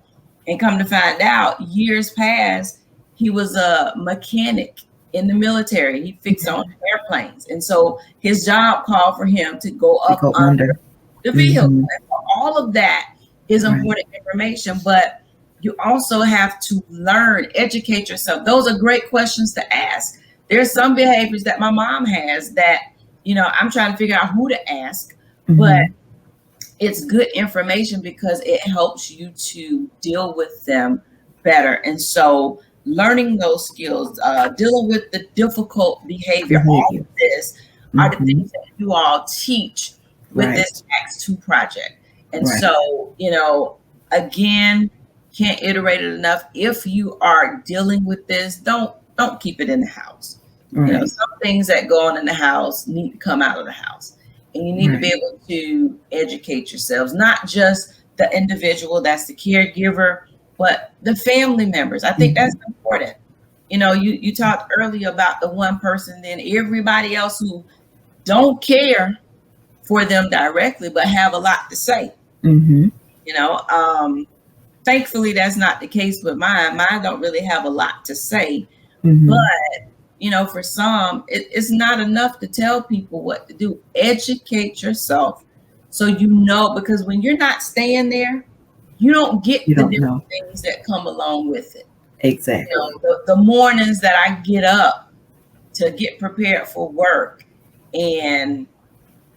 and come to find out, years past, he was a mechanic in the military. He fixed on airplanes. And so his job called for him to go up under the vehicle. And all of that is important information, but you also have to learn, educate yourself. Those are great questions to ask. There's some behaviors that my mom has that, you know, I'm trying to figure out who to ask, but it's good information because it helps you to deal with them better. And so learning those skills, dealing with the difficult behavior, all of this are the things that you all teach with this ACTS2 project. And so, you know, again, can't iterate it enough. If you are dealing with this, don't keep it in the house. You know, some things that go on in the house need to come out of the house, and you need to be able to educate yourselves, not just the individual that's the caregiver, but the family members. I think that's important. You know, you talked earlier about the one person, then everybody else who don't care for them directly, but have a lot to say. You know, thankfully, that's not the case with mine. Mine don't really have a lot to say. But, you know, for some, it's not enough to tell people what to do. Educate yourself so you know, because when you're not staying there, you don't get the different things that come along with it. Exactly. The mornings that I get up to get prepared for work, and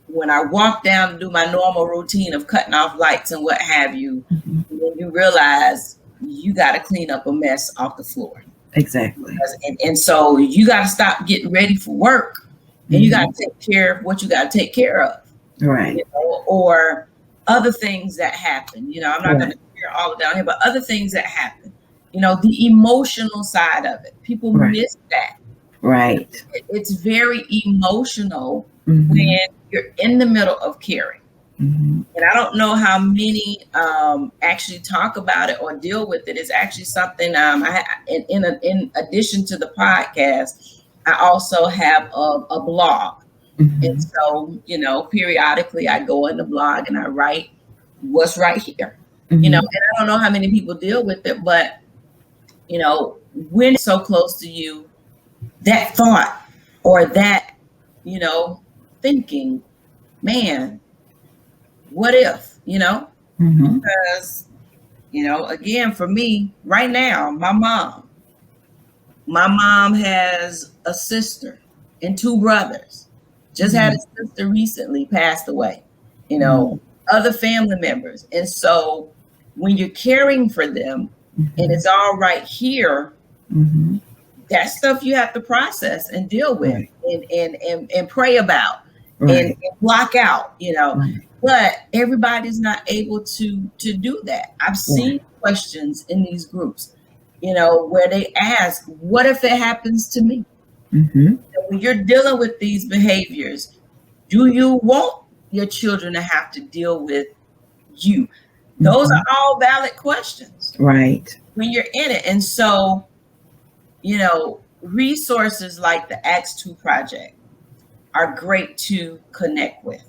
when I walk down to do my normal routine of cutting off lights and what have you, Mhm. when you realize you got to clean up a mess off the floor. Exactly. And so you got to stop getting ready for work, and you got Mhm. to take care of what you got to take care of, Right. or other things that happen. I'm not going Right. to share all of down here, but other things that happen. The emotional side of it. People Right. miss that. Right. It's very emotional when Mhm. you're in the middle of caring. Mhm. And I don't know how many actually talk about it or deal with it. It's actually something in addition to the podcast, I also have a blog. And Mhm. so, periodically I go in the blog and I write what's right here. And Mhm. I don't know how many people deal with it, but when it's so close to you, that thought or that, you know, thinking, man, what if, Mhm. because, again, for me right now, my mom has a sister and two brothers, just had Mhm. a sister recently passed away, Mhm. other family members. And so when you're caring for them and Mhm. it's all right here, Mhm. that stuff you have to process and deal with Right. and pray about and Right. block out, Right. but everybody's not able to do that. I've Right. seen questions in these groups, where they ask, what if it happens to me? Mhm. When you're dealing with these behaviors, do you want your children to have to deal with you? Those Mhm. are all valid questions Right. when you're in it. And so, resources like the ACTS2 Project are great to connect with.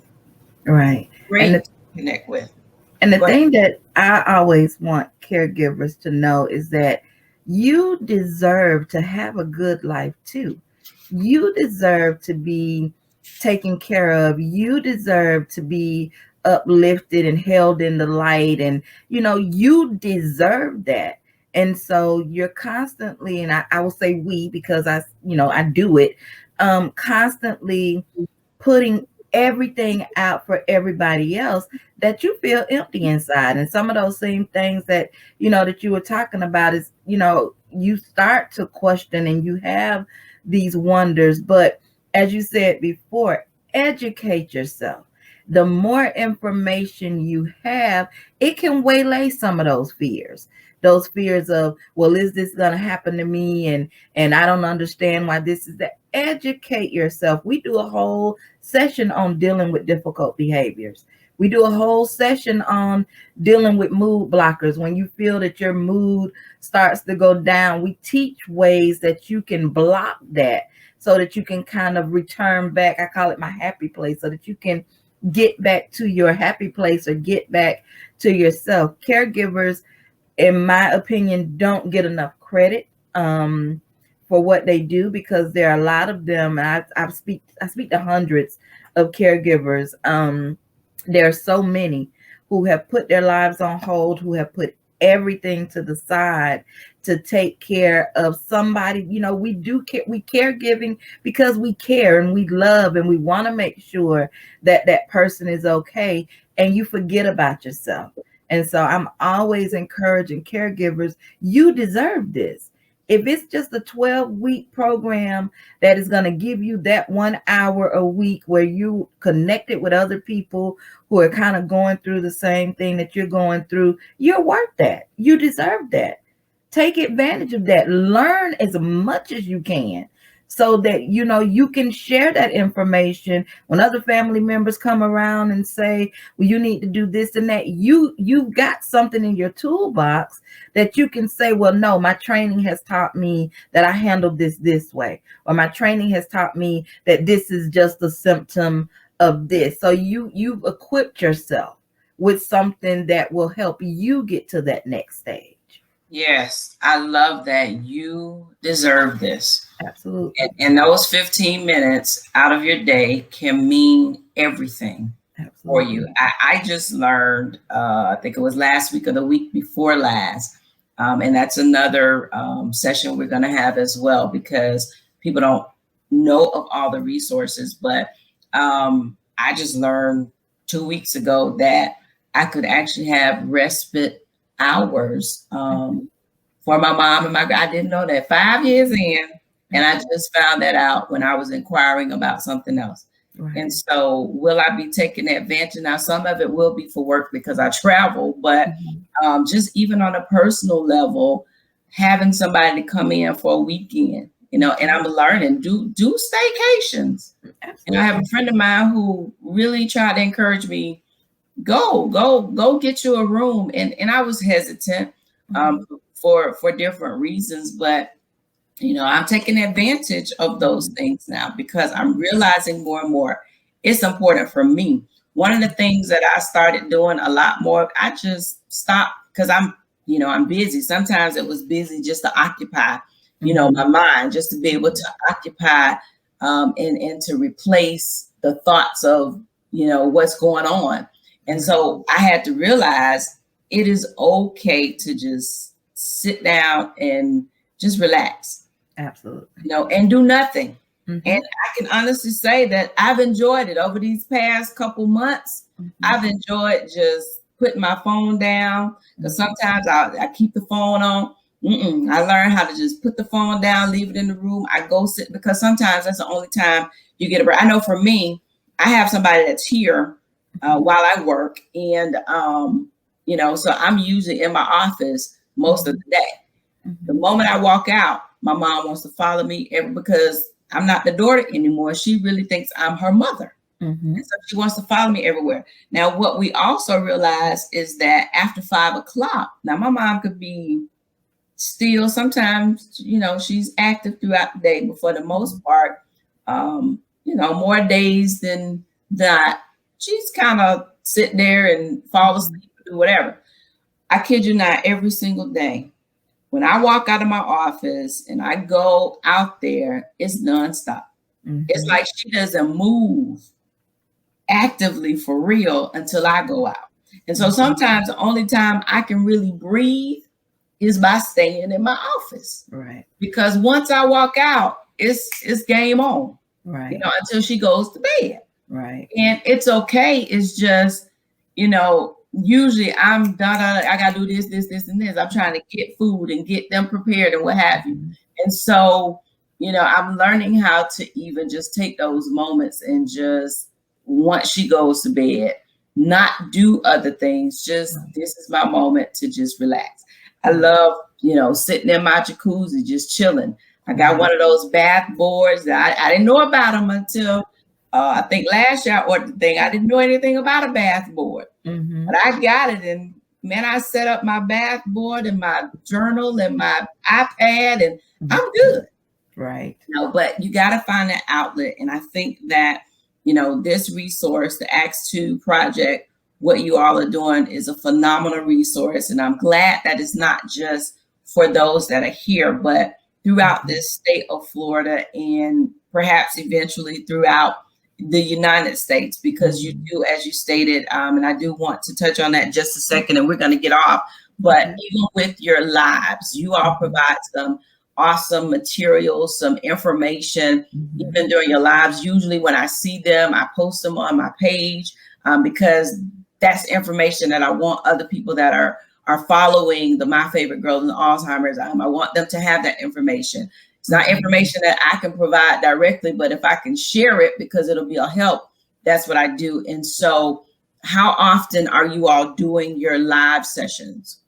Right. And Great the to connect with. And the Go ahead. thing that I always want caregivers to know is that you deserve to have a good life too. You deserve to be taken care of. You deserve to be uplifted and held in the light. And, you deserve that. And so you're constantly, and I will say we, because I do it, constantly putting everything out for everybody else that you feel empty inside. And some of those same things that you were talking about is, you start to question and you have these wonders. But as you said before, educate yourself. The more information you have, it can waylay some of those fears. Those fears of, well, is this going to happen to me? And I don't understand why this is that. Educate yourself. We do a whole session on dealing with difficult behaviors. We do a whole session on dealing with mood blockers. When you feel that your mood starts to go down, we teach ways that you can block that so that you can kind of return back. I call it my happy place, so that you can get back to your happy place or get back to yourself. Caregivers, in my opinion, don't get enough credit for what they do, because there are a lot of them. And I speak to hundreds of caregivers. There are so many who have put their lives on hold, who have put everything to the side to take care of somebody. We do care. We caregiving because we care and we love and we want to make sure that that person is okay. And you forget about yourself. And so I'm always encouraging caregivers, you deserve this. If it's just a 12-week program that is going to give you that 1 hour a week where you connected with other people who are kind of going through the same thing that you're going through, you're worth that. You deserve that. Take advantage of that. Learn as much as you can so that you can share that information when other family members come around and say, well, you need to do this and that. You've got something in your toolbox that you can say, well, no, my training has taught me that I handled this way, or my training has taught me that this is just a symptom of this. So you've equipped yourself with something that will help you get to that next stage. Yes, I love that. You deserve this. Absolutely. And those 15 minutes out of your day can mean everything for Absolutely. you. I just learned, I think it was last week or the week before last, And that's another session we're going to have as well, because people don't know of all the resources. But I just learned 2 weeks ago that I could actually have respite hours for my mom and I didn't know that 5 years in. And I just found that out when I was inquiring about something else. Right. And so will I be taking advantage? Now, some of it will be for work because I travel, but just even on a personal level, having somebody to come in for a weekend, and I'm learning, do staycations. Absolutely. And I have a friend of mine who really tried to encourage me, go get you a room. And I was hesitant for different reasons, but I'm taking advantage of those things now because I'm realizing more and more it's important for me. One of the things that I started doing a lot more, I just stopped because I'm busy. Sometimes it was busy just to occupy, my mind, just to be able to occupy and to replace the thoughts of, what's going on. And so I had to realize it is okay to just sit down and just relax. Absolutely. And do nothing. And I can honestly say that I've enjoyed it over these past couple months. I've enjoyed just putting my phone down because sometimes I keep the phone on. I learned how to just put the phone down, leave it in the room. I go sit because sometimes that's the only time you get a break. I know for me, I have somebody that's here while I work. And, so I'm usually in my office most of the day. The moment I walk out, my mom wants to follow me because I'm not the daughter anymore. She really thinks I'm her mother. And so she wants to follow me everywhere. Now, what we also realize is that after 5 o'clock, now my mom could be still, sometimes, she's active throughout the day, but for the most part, more days than not, she's kind of sit there and fall asleep or do whatever. I kid you not, every single day. When I walk out of my office and I go out there, it's nonstop. It's like she doesn't move actively for real until I go out. And so sometimes the only time I can really breathe is by staying in my office. Right. Because once I walk out, it's game on. Right. Until she goes to bed. Right. And it's okay. It's just, usually I'm done. I got to do this, and this. I'm trying to get food and get them prepared and what have you. And so, I'm learning how to even just take those moments and just, once she goes to bed, not do other things. Just this is my moment to just relax. I love, sitting in my jacuzzi, just chilling. I got one of those bath boards that I didn't know about them until I think last year I ordered the thing. I didn't know anything about a bath board. But I got it, and man, I set up my bath board and my journal and my iPad, and I'm good. Right. But you got to find that outlet. And I think that, this resource, the ACTS2 Project, what you all are doing is a phenomenal resource. And I'm glad that it's not just for those that are here, but throughout this state of Florida and perhaps eventually throughout the United States, because you do, as you stated, and I do want to touch on that in just a second, and we're going to get off, but even with your lives, you all provide some awesome materials, some information, even during your lives. Usually when I see them, I post them on my page because that's information that I want other people that are following the My Favorite Girl and the Alzheimer's. I want them to have that information. It's not information that I can provide directly, but if I can share it because it'll be a help, that's what I do. And so how often are you all doing your live sessions?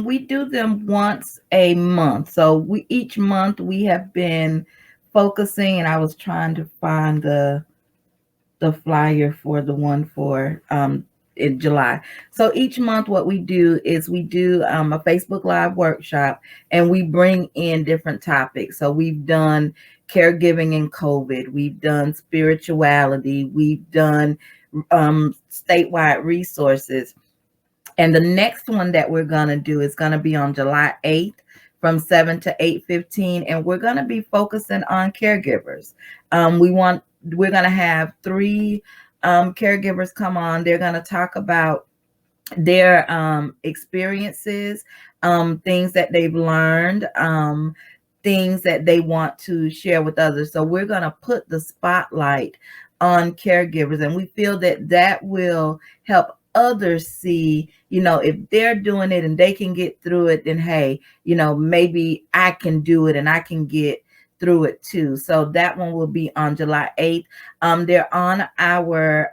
We do them once a month. So each month we have been focusing, and I was trying to find the flyer for the one for in July. So each month what we do is we do a Facebook Live workshop, and we bring in different topics. So we've done caregiving in COVID. We've done spirituality. We've done statewide resources. And the next one that we're going to do is going to be on July 8th from 7 to 8:15. And we're going to be focusing on caregivers. We're going to have 3 caregivers come on. They're going to talk about their experiences, things that they've learned, things that they want to share with others. So we're going to put the spotlight on caregivers, and we feel that that will help others see, if they're doing it and they can get through it, then hey, maybe I can do it and I can get through it too. So that one will be on July 8th. They're on our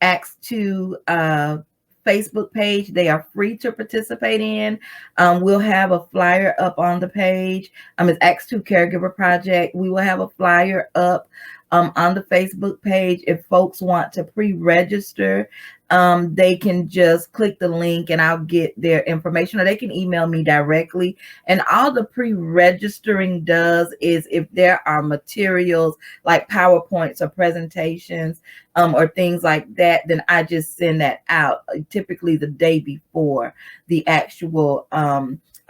ACTS2 Facebook page. They are free to participate in. We'll have a flyer up on the page. It's ACTS2 Caregiver Project. We will have a flyer up on the Facebook page. If folks want to pre-register, they can just click the link and I'll get their information, or they can email me directly. And all the pre-registering does is if there are materials like PowerPoints or presentations or things like that, then I just send that out typically the day before the actual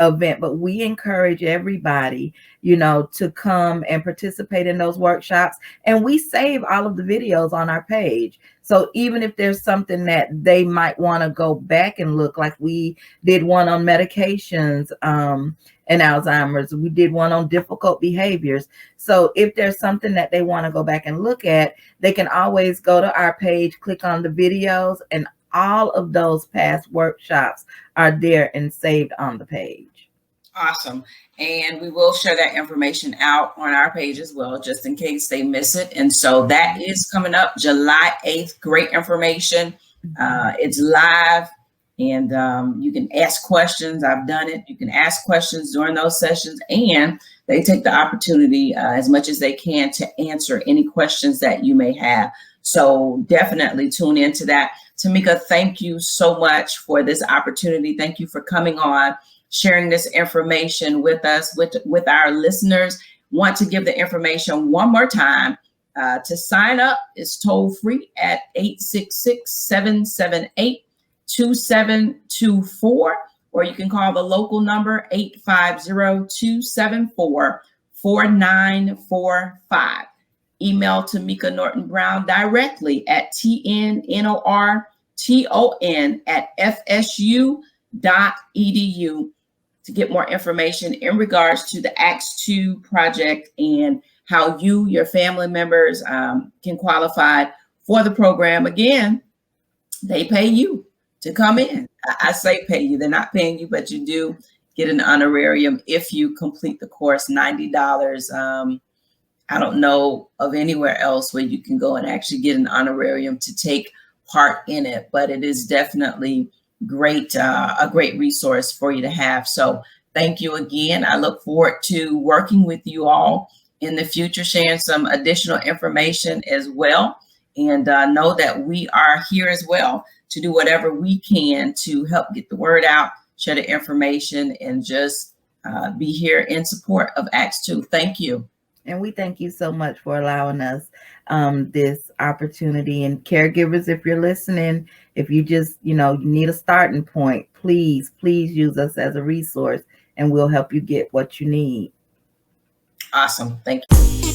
event. But we encourage everybody, to come and participate in those workshops. And we save all of the videos on our page. So even if there's something that they might want to go back and look, like we did one on medications and Alzheimer's, we did one on difficult behaviors. So if there's something that they want to go back and look at, they can always go to our page, click on the videos, and all of those past workshops are there and saved on the page. Awesome. And we will share that information out on our page as well, just in case they miss it. And so that is coming up July 8th. Great information. It's live, and you can ask questions. I've done it. You can ask questions during those sessions, and they take the opportunity as much as they can to answer any questions that you may have. So definitely tune into that. Tomeka, thank you so much for this opportunity. Thank you for coming on, sharing this information with us, with our listeners. Want to give the information one more time. To sign up is toll free at 866-778-2724, or you can call the local number 850-274-4945. Email Tomeka Norton-Brown directly at tnorton@fsu.edu to get more information in regards to the ACTS2 project and how you, your family members, can qualify for the program. Again, they pay you to come in. I say pay you. They're not paying you, but you do get an honorarium if you complete the course, $90. I don't know of anywhere else where you can go and actually get an honorarium to take part in it, but it is definitely great, a great resource for you to have. So thank you again. I look forward to working with you all in the future, sharing some additional information as well. And know that we are here as well to do whatever we can to help get the word out, share the information, and just be here in support of ACTS2. Thank you. And we thank you so much for allowing us this opportunity. And caregivers, if you're listening, if you just, you need a starting point, please use us as a resource, and we'll help you get what you need. Awesome. Thank you.